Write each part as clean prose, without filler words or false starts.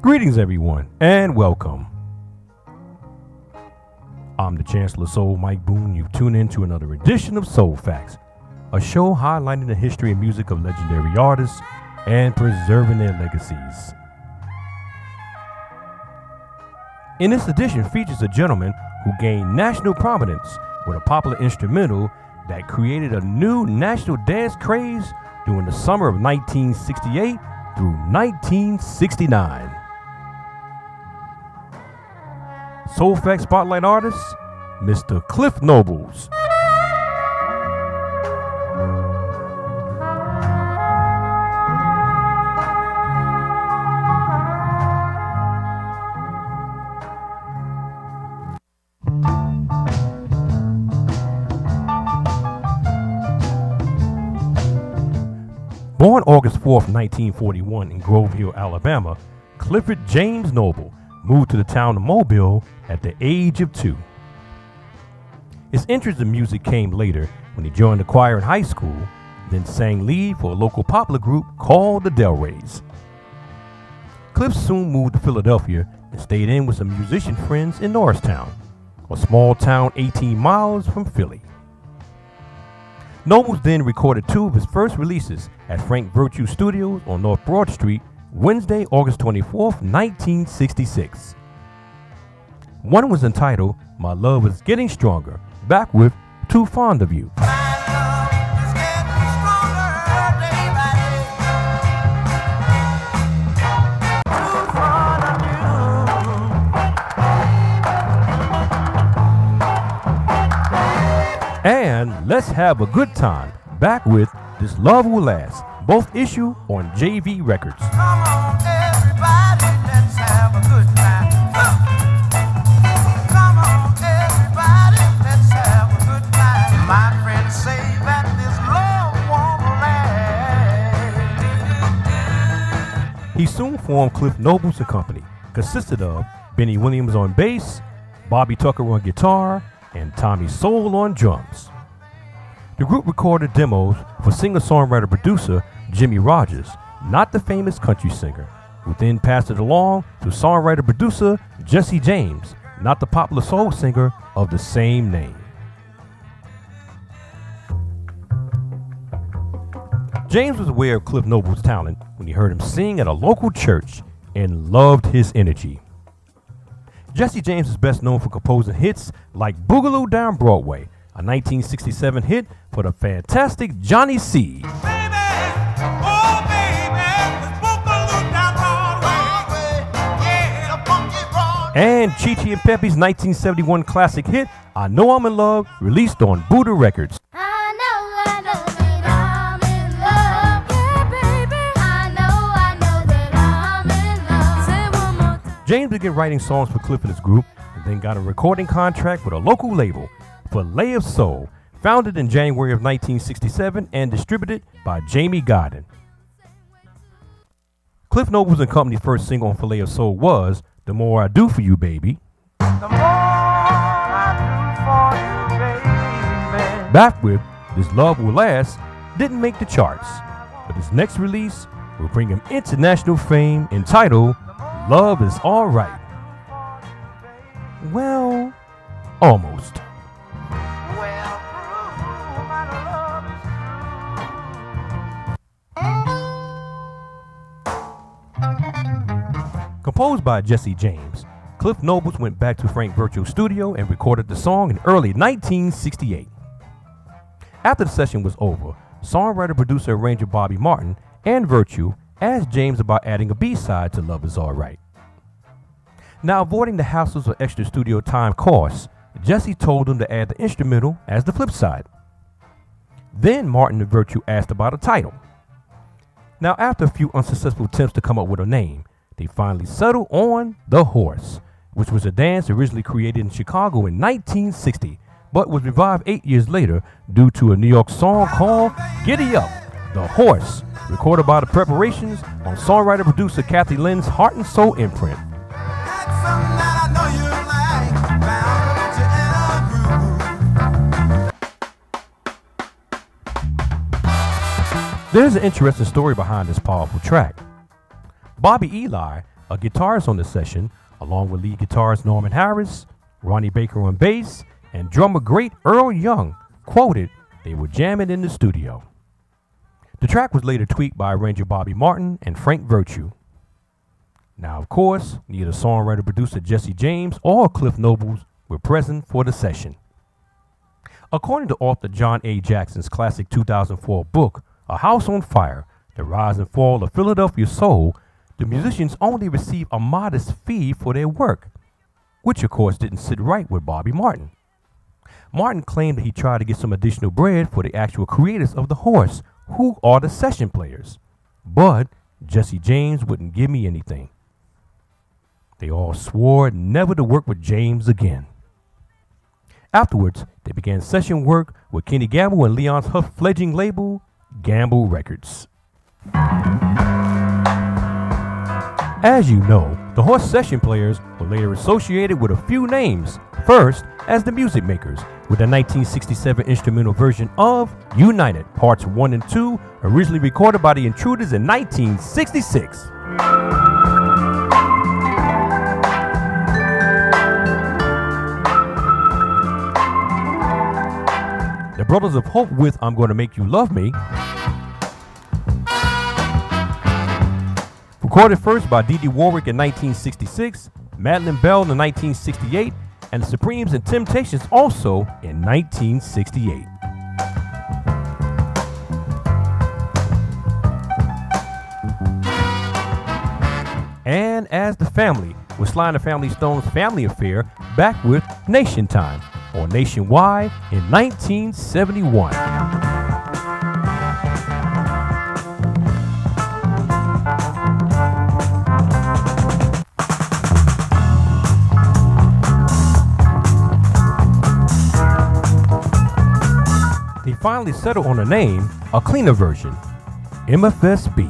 Greetings, everyone, and welcome. I'm the Chancellor Soul, Mike Boone. You've tuned in to another edition of Soul Facts, a show highlighting the history and music of legendary artists and preserving their legacies. In this edition features a gentleman who gained national prominence with a popular instrumental that created a new national dance craze during the summer of 1968 through 1969. Soul Facts Spotlight artist, Mr. Cliff Nobles. Born August 4th, 1941 in Grove Hill, Alabama, Clifford James Noble moved to the town of Mobile at the age of 2. His interest in music came later when he joined the choir in high school, then sang lead for a local popular group called the Del Rays. Cliff soon moved to Philadelphia and stayed in with some musician friends in Norristown, a small town 18 miles from Philly. Nobles then recorded 2 of his first releases at Frank Virtue Studios on North Broad Street, Wednesday, August 24th, 1966. One was entitled My Love Is Getting Stronger, back with Too Fond of You. And Let's Have a Good Time, back with This Love Will Last, both issue on JV Records. Come on, everybody, let's have a good time. Come on, everybody, let's have a good time. My friends say that this love won't last. He soon formed Cliff Nobles and Company, consisted of Benny Williams on bass, Bobby Tucker on guitar, and Tommy Soul on drums. The group recorded demos for singer-songwriter-producer Jimmy Rogers, not the famous country singer, who then passed it along to songwriter-producer Jesse James, not the popular soul singer of the same name. James was aware of Cliff Noble's talent when he heard him sing at a local church and loved his energy. Jesse James is best known for composing hits like Boogaloo Down Broadway, a 1967 hit for the fantastic Johnny C. And Chi Chi and Pepe's 1971 classic hit, I Know I'm in Love, released on Buddha Records. I know that I'm in love. Yeah, baby. I know that I'm in love. Say one more time. James began writing songs for Cliff and his group, and then got a recording contract with a local label, Filet of Soul, founded in January of 1967 and distributed by Jamie Godin. Cliff Nobles and Company's first single on Filet of Soul was The More I Do For You, Baby. The more I do for you, baby. Back with This Love Will Last didn't make the charts, but his next release will bring him international fame, entitled Love Is Alright. Well, almost. Well, my love is true. Composed by Jesse James, Cliff Nobles went back to Frank Virtue Studio and recorded the song in early 1968. After the session was over, songwriter, producer, arranger Bobby Martin and Virtue asked James about adding a B-side to Love Is Alright. Now, avoiding the hassles of extra studio time costs, Jesse told him to add the instrumental as the flip side. Then Martin and Virtue asked about a title. Now, after a few unsuccessful attempts to come up with a name, they finally settled on The Horse, which was a dance originally created in Chicago in 1960, but was revived 8 years later due to a New York song called Giddy Up, The Horse, recorded by the Preparations on songwriter-producer Kathy Lynn's Heart and Soul imprint. There's an interesting story behind this powerful track. Bobby Eli, a guitarist on the session, along with lead guitarist Norman Harris, Ronnie Baker on bass, and drummer great Earl Young, quoted they were jamming in the studio. The track was later tweaked by arranger Bobby Martin and Frank Virtue. Now, of course, neither songwriter-producer Jesse James or Cliff Nobles were present for the session. According to author John A. Jackson's classic 2004 book, A House on Fire, The Rise and Fall of Philadelphia Soul, the musicians only received a modest fee for their work, which of course didn't sit right with Bobby Martin. Martin claimed that he tried to get some additional bread for the actual creators of The Horse, who are the session players, but Jesse James wouldn't give me anything. They all swore never to work with James again. Afterwards, they began session work with Kenny Gamble and Leon's Huff fledgling label, Gamble Records. As you know, the Horse session players were later associated with a few names. First, as the Music Makers, with the 1967 instrumental version of United, Parts 1 and 2, originally recorded by the Intruders in 1966. The Brothers of Hope with I'm Gonna Make You Love Me, recorded first by Dee Dee Warwick in 1966, Madeline Bell in 1968, and the Supremes and Temptations also in 1968. And as the Family, with Sly and the Family Stone's Family Affair, back with Nation Time, or Nationwide in 1971. They finally settled on a name, a cleaner version, MFSB,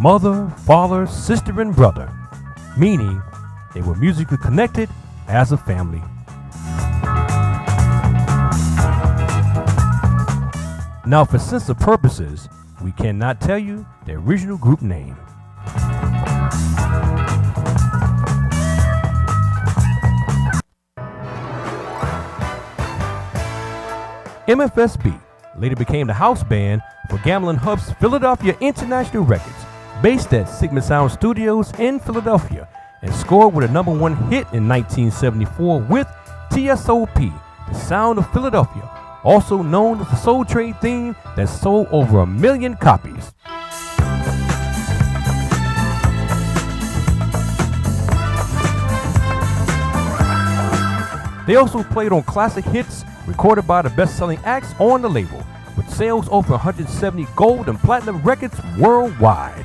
Mother, Father, Sister, and Brother, meaning they were musically connected as a family. Now, for sense of purposes, we cannot tell you the original group name. MFSB later became the house band for Gamble & Huff's Philadelphia International Records, based at Sigma Sound Studios in Philadelphia, and scored with a #1 hit in 1974 with TSOP, The Sound of Philadelphia, also known as the Soul Train theme that sold over 1 million copies. They also played on classic hits recorded by the best-selling acts on the label, with sales over 170 gold and platinum records worldwide.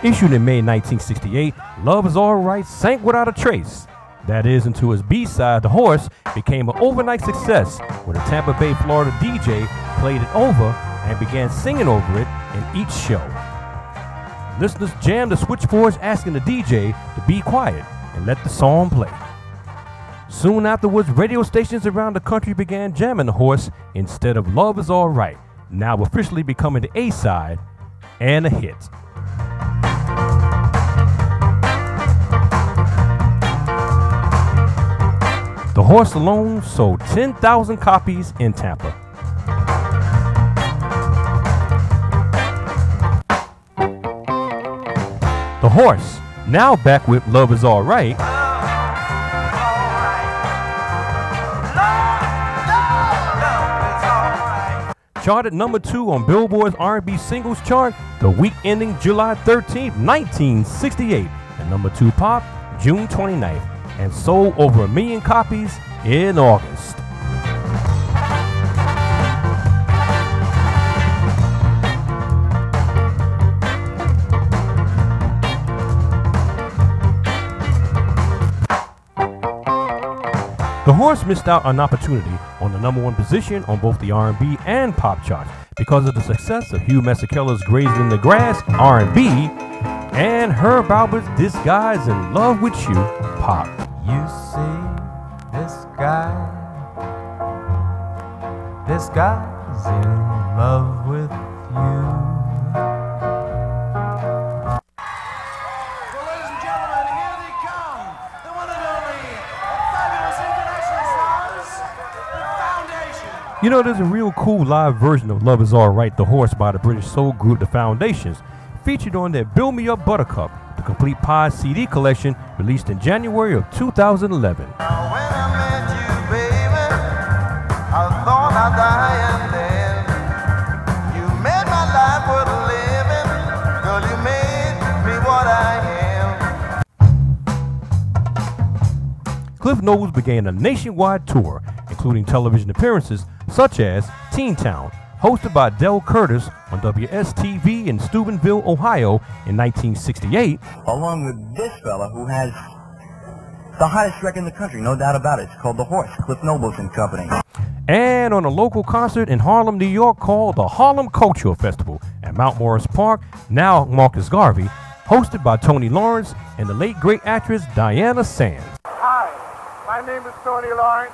Issued in May 1968, Love Is Alright sank without a trace. That is, until his B-side, The Horse, became an overnight success when a Tampa Bay, Florida DJ played it over and began singing over it in each show. Listeners jammed the switchboards asking the DJ to be quiet and let the song play. Soon afterwards, radio stations around the country began jamming The Horse instead of Love Is Alright, now officially becoming the A-side and a hit. The Horse alone sold 10,000 copies in Tampa. The Horse, now back with Love Is Alright, charted #2 on Billboard's R&B singles chart the week ending July 13, 1968, and #2 pop June 29th, and sold over 1 million copies in August. The Horse missed out on an opportunity on the #1 position on both the R&B and pop charts because of the success of Hugh Masekela's Grazing in the Grass R&B and Herb Alpert's This Guy's in Love with You pop. You see, this guy's in love with you. Well, ladies and gentlemen, here they come, the one and only fabulous international stars, the Foundation. You know, there's a real cool live version of Love Is Alright, the Horse by the British soul group The Foundations, featured on their Build Me Up Buttercup, the complete Pie CD collection released in January of 2011. When I met you, baby, I thought I'd die and then. You made my life worth living, girl, you made me what I am. Cliff Nobles began a nationwide tour, including television appearances such as Teen Town, hosted by Del Curtis on WSTV in Steubenville, Ohio in 1968, along with this fella who has the hottest record in the country, no doubt about it. It's called The Horse, Cliff Nobles and Company. and on a local concert in Harlem, New York called the Harlem Cultural Festival at Mount Morris Park, now Marcus Garvey, hosted by Tony Lawrence and the late great actress Diana Sands. Hi, my name is Tony Lawrence,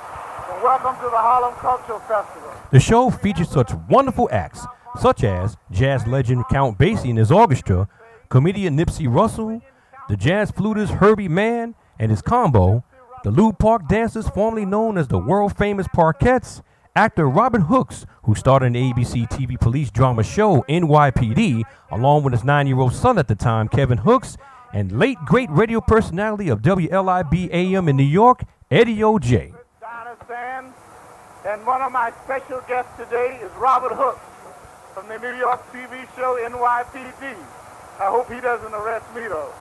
and welcome to the Harlem Cultural Festival. The show featured such wonderful acts, such as jazz legend Count Basie and his orchestra, comedian Nipsey Russell, the jazz flutist Herbie Mann and his combo, the Lew Park dancers formerly known as the world-famous Parkettes, actor Robin Hooks, who starred in the ABC TV police drama show NYPD, along with his 9-year-old son at the time, Kevin Hooks, and late great radio personality of WLIB AM in New York, Eddie O.J. Diana Sands, and one of my special guests today is Robert Hooks from the New York TV show NYPD. I hope he doesn't arrest me, though.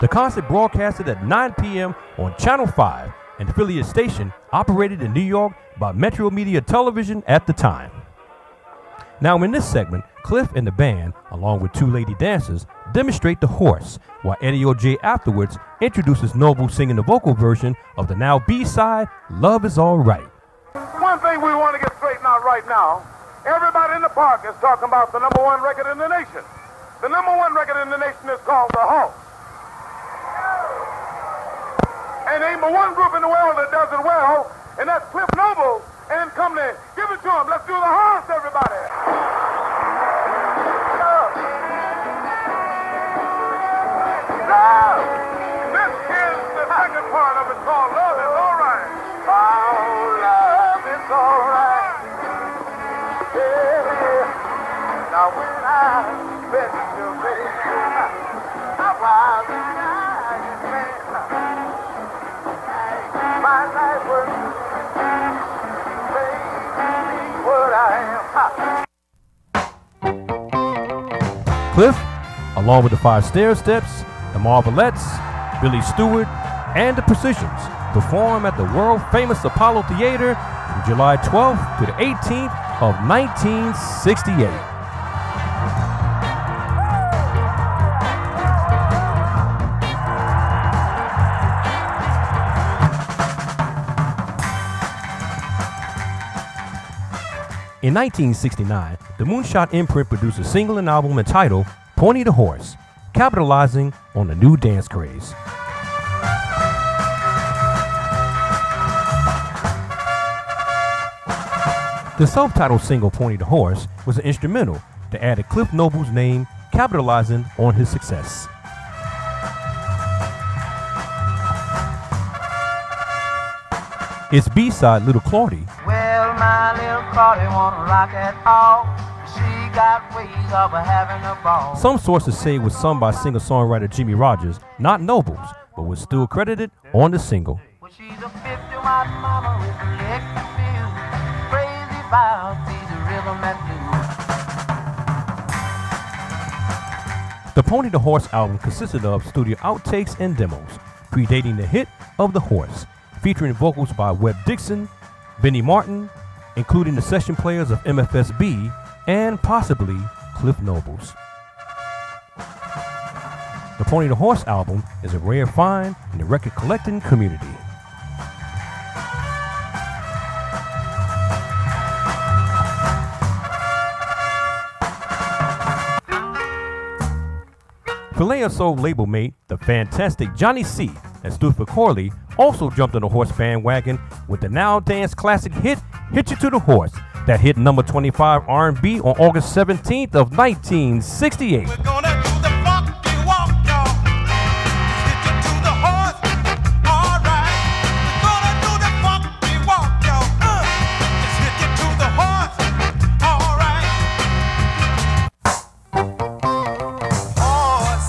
The concert broadcasted at 9 p.m. on Channel 5, an affiliate station operated in New York by Metro Media Television at the time. Now in this segment, Cliff and the band, along with two lady dancers, demonstrate the horse, while Eddie O.J. afterwards introduces Noble singing the vocal version of the now B-side, Love Is Alright. One thing we want to get straightened out right now, everybody in the park is talking about the #1 record in the nation. The #1 record in the nation is called The Horse. And ain't but one group in the world that does it well, and that's Cliff Noble and company. Give it to him. Let's do The Horse, everybody. Love. This is the second part of it called Love Is Alright. Oh, love is alright. Yeah. Now when I met you, baby, I was a nice man. My life was made me what I am. Cliff, along with the Five Stair Steps, the Marvelettes, Billy Stewart, and the Precisions, perform at the world-famous Apollo Theater from July 12th to the 18th of 1968. In 1969, the Moonshot imprint produced a single and album entitled Pony the Horse, capitalizing on the new dance craze. The self-titled single Pony the Horse was an instrumental that added Cliff Noble's name, capitalizing on his success. Its B-side, Little Claudie, Well, my little Claudie won't rock at all. She got ways of having a ball. some sources say it was sung by singer-songwriter Jimmy Rogers, not Nobles, but was still credited on the single. Well, she's a 51 mama with a leg to feel. Crazy about these rhythm and blues. The Pony the Horse album consisted of studio outtakes and demos, predating the hit of The Horse, featuring vocals by Webb Dixon, Benny Martin, including the session players of MFSB, and possibly Cliff Nobles. The Pony the Horse album is a rare find in the record collecting community. Filet Soul label mate, the fantastic Johnny C, that stood for Corley, also jumped on the horse bandwagon with the now dance classic hit "Hit You to the Horse," that hit number 25 R&B on August 17th of 1968. We're gonna do the funky walk, y'all. Hit you to the horse. All right. We're gonna do the funky walk, y'all. Just hit you to the horse. All right. Horse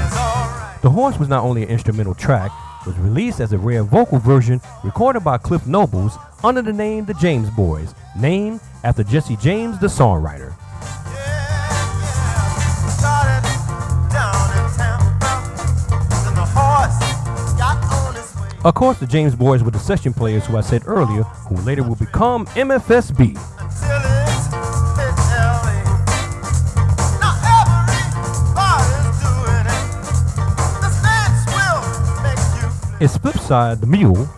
is all right. The Horse was not only an instrumental track, it was released as a rare vocal version recorded by Cliff Nobles under the name The James Boys, named after Jesse James, the songwriter. Started down in town, and the horse got on his way. Of course, the James Boys were the session players who I said earlier, who later will become MFSB. Until it's hit LA. Now everybody's doing it. This dance will make you flip. Its flip side, The Mule,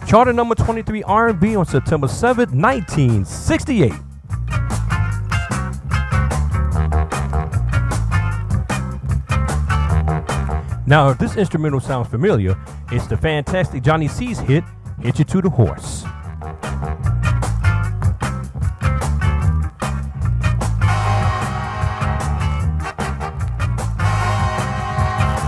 charted number 23 R&B on September 7th, 1968. Now, if this instrumental sounds familiar, it's the fantastic Johnny C's hit, "Hit You to the Horse."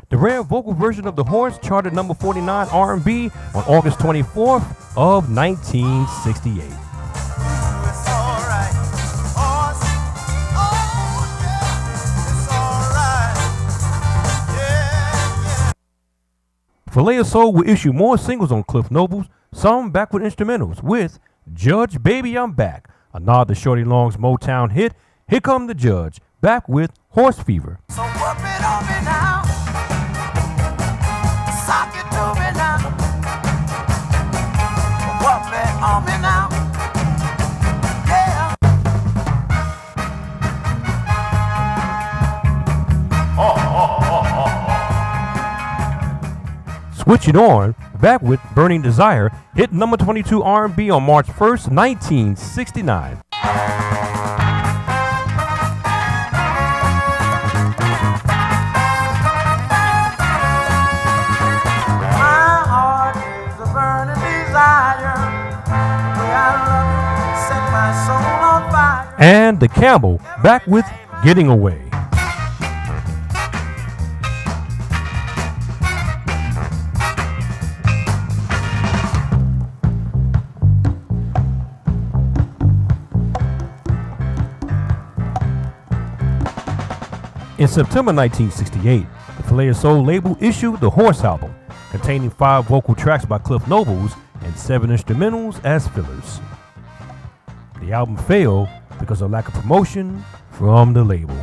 The rare vocal version of The Horse charted number 49 R&B on August 24th of 1968. It's all right. Horse. Oh, yeah. It's all right. Yeah, yeah. Filet Soul will issue more singles on Cliff Nobles, some back with instrumentals, with Judge Baby I'm Back, a nod to Shorty Long's Motown hit, Here Come the Judge, back with Horse Fever. So whoop it on me now. Sock it to me now. Whoop it on me now. Yeah. Switch It On, back with Burning Desire, hit number 22 R&B on March 1st, 1969. My heart is a burning desire. The way I love you, set my soul on fire. And The Campbell, back with Getting Away. In September 1968, the Filet Soul label issued the Horse album, containing 5 vocal tracks by Cliff Nobles and 7 instrumentals as fillers. The album failed because of lack of promotion from the label.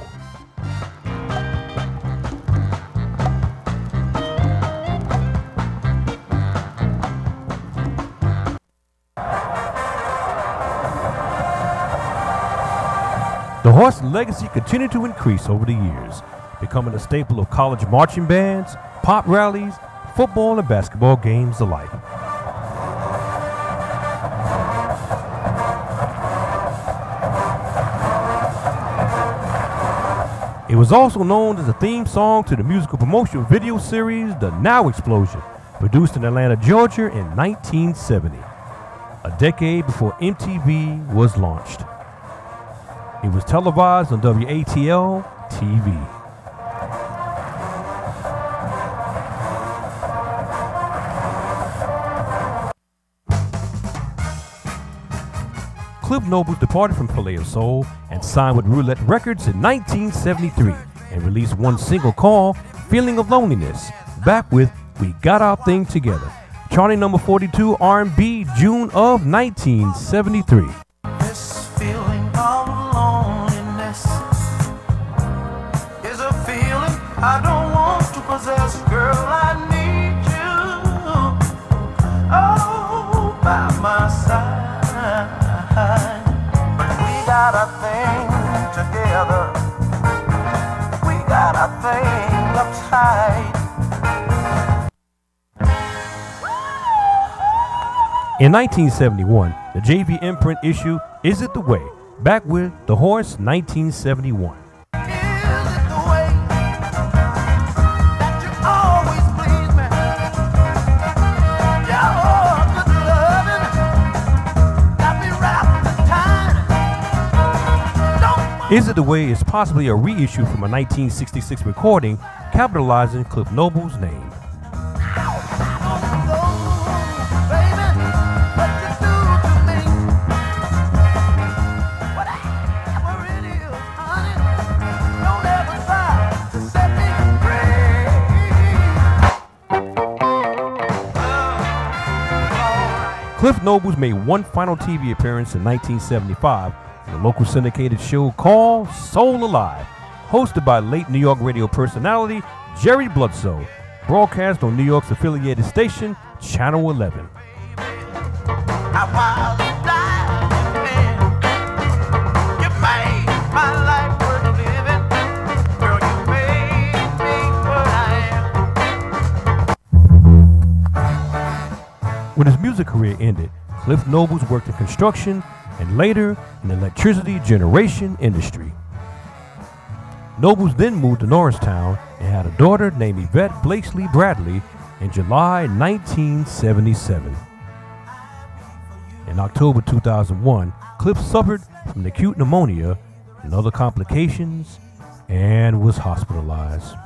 The Horse legacy continued to increase over the years, becoming a staple of college marching bands, pop rallies, football and basketball games alike. It was also known as the theme song to the musical promotion video series The Now Explosion, produced in Atlanta, Georgia in 1970, a decade before MTV was launched. It was televised on WATL TV. Cliff Nobles departed from Filet Soul and signed with Roulette Records in 1973 and released one single called Feeling of Loneliness, back with We Got Our Thing Together, charting number 42 R&B June of 1973. This feeling of loneliness is a feeling I don't want to possess. Girl, I need you, oh, by my side. But we got a thing together. We got a thing uptight. In 1971, the JV imprint issue Is It the Way Back with The Horse, 1971. Is it the way that you always please me? Your good loving got me wrapped in time. Is It the Way is possibly a reissue from a 1966 recording capitalizing Cliff Noble's name. Cliff Nobles made one final TV appearance in 1975 in the local syndicated show called Soul Alive, hosted by late New York radio personality Jerry Bloodsoe, broadcast on New York's affiliated station, Channel 11. When his music career ended, Cliff Nobles worked in construction and later in the electricity generation industry. Nobles then moved to Norristown and had a daughter named Yvette Blakesley Bradley in July 1977. In October 2001, Cliff suffered from acute pneumonia and other complications and was hospitalized.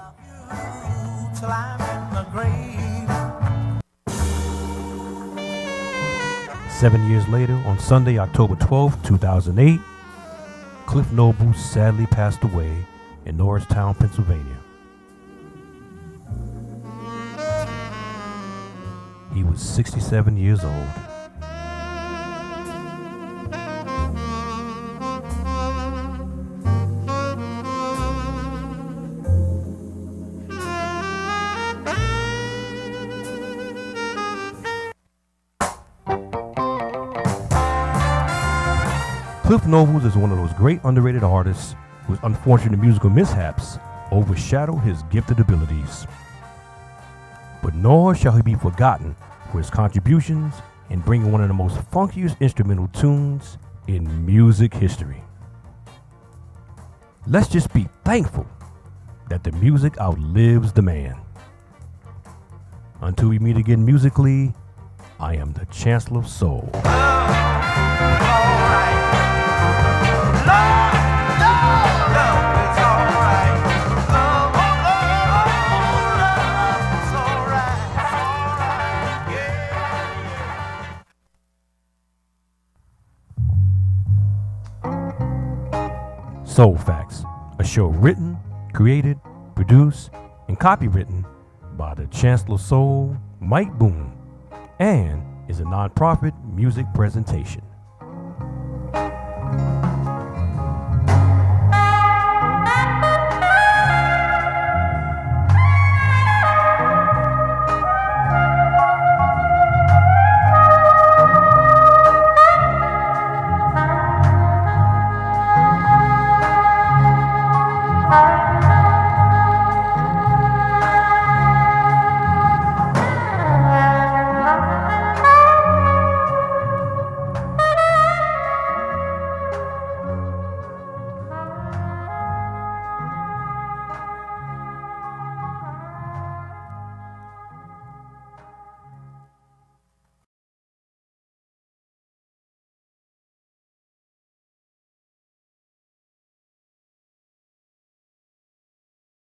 7 years later, on Sunday, October 12, 2008, Cliff Nobles sadly passed away in Norristown, Pennsylvania. He was 67 years old. Cliff Nobles is one of those great underrated artists whose unfortunate musical mishaps overshadow his gifted abilities. But nor shall he be forgotten for his contributions in bringing one of the most funkiest instrumental tunes in music history. Let's just be thankful that the music outlives the man. Until we meet again musically, I am the Chancellor of Soul. Soul Facts, a show written, created, produced, and copywritten by the Chancellor of Soul, Mike Boone, and is a non-profit music presentation.